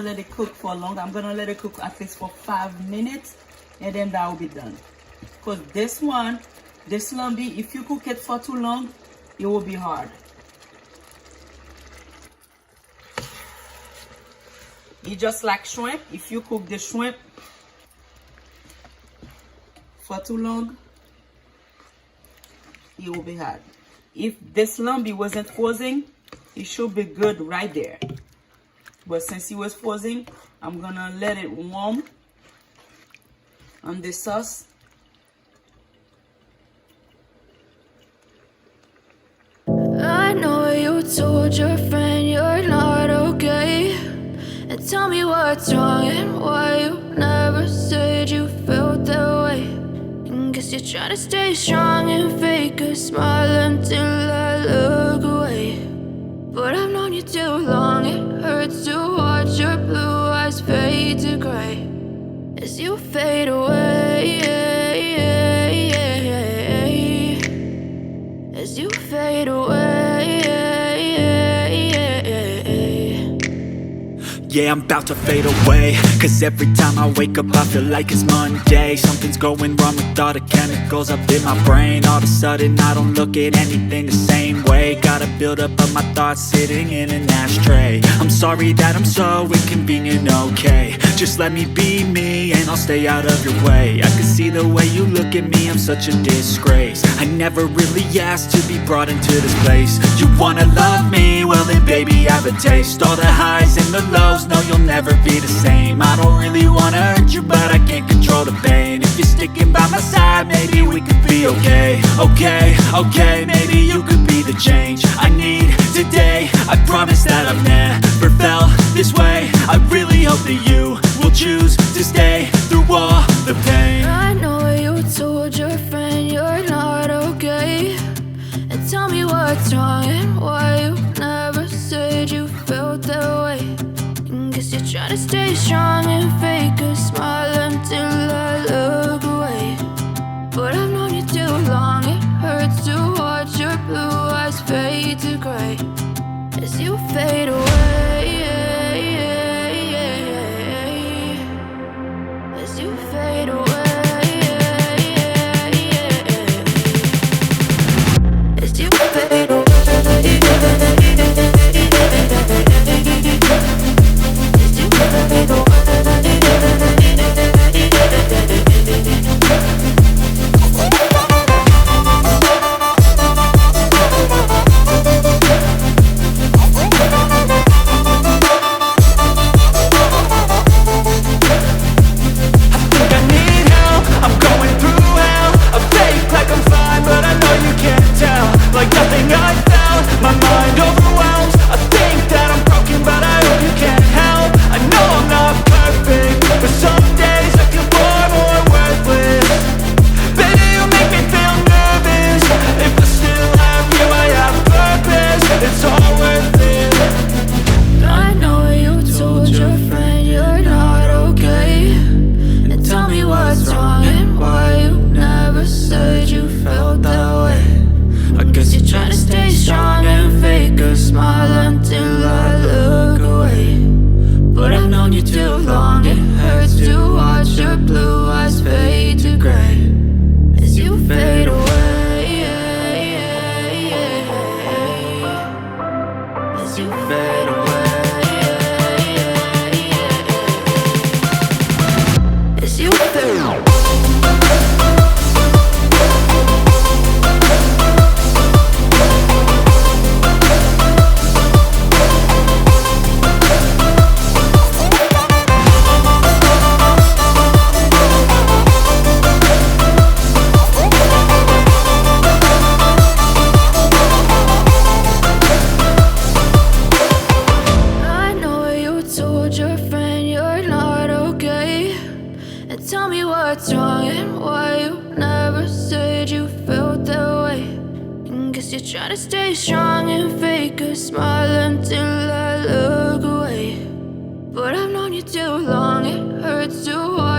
gonna let it cook for long. I'm gonna let it cook at least for 5 minutes, and then that will be done. Because this lambi, if you cook it for too long, it will be hard. It's just like shrimp. If you cook the shrimp for too long, it will be hard. If this lambi wasn't frozen, it should be good right there. But since it was frozen, I'm gonna let it warm on the sauce. I know you told your friend you're not okay, and tell me what's wrong and why you never said you felt that way. And guess you're trying to stay strong and fake a smile until I look away. But I've known you too long, it hurts to watch your blue eyes fade to gray as you fade away, as you fade away. Yeah, I'm about to fade away, cause every time I wake up I feel like it's Monday. Something's going wrong with all the chemicals up in my brain. All of a sudden I don't look at anything the same way. Got a buildup of my thoughts sitting in an ashtray. I'm sorry that I'm so inconvenient, okay. Just let me be me and I'll stay out of your way. I can see the way you look at me, I'm such a disgrace. I never really asked to be brought into this place. You wanna love me? Well then baby have a taste. All the highs and the lows, no you'll never be the same. I don't really wanna hurt you, but I can't control the pain. If you're sticking by my side, maybe we could be okay. Okay, maybe you could be the change I need today. I promise that I've never felt this way. I really hope that you will choose to stay through all the pain. I know you told your friend you're not okay, and tell me what's wrong and why you never said you felt that way. And guess you're trying to stay strong and fake a smile until I look away. But I've known you too long, it hurts to watch your blue eyes fade to gray as you fade away, as you fade away, as you fade away. Try to stay strong and fake a smile until I look away. But I've known you too long, it hurts to watch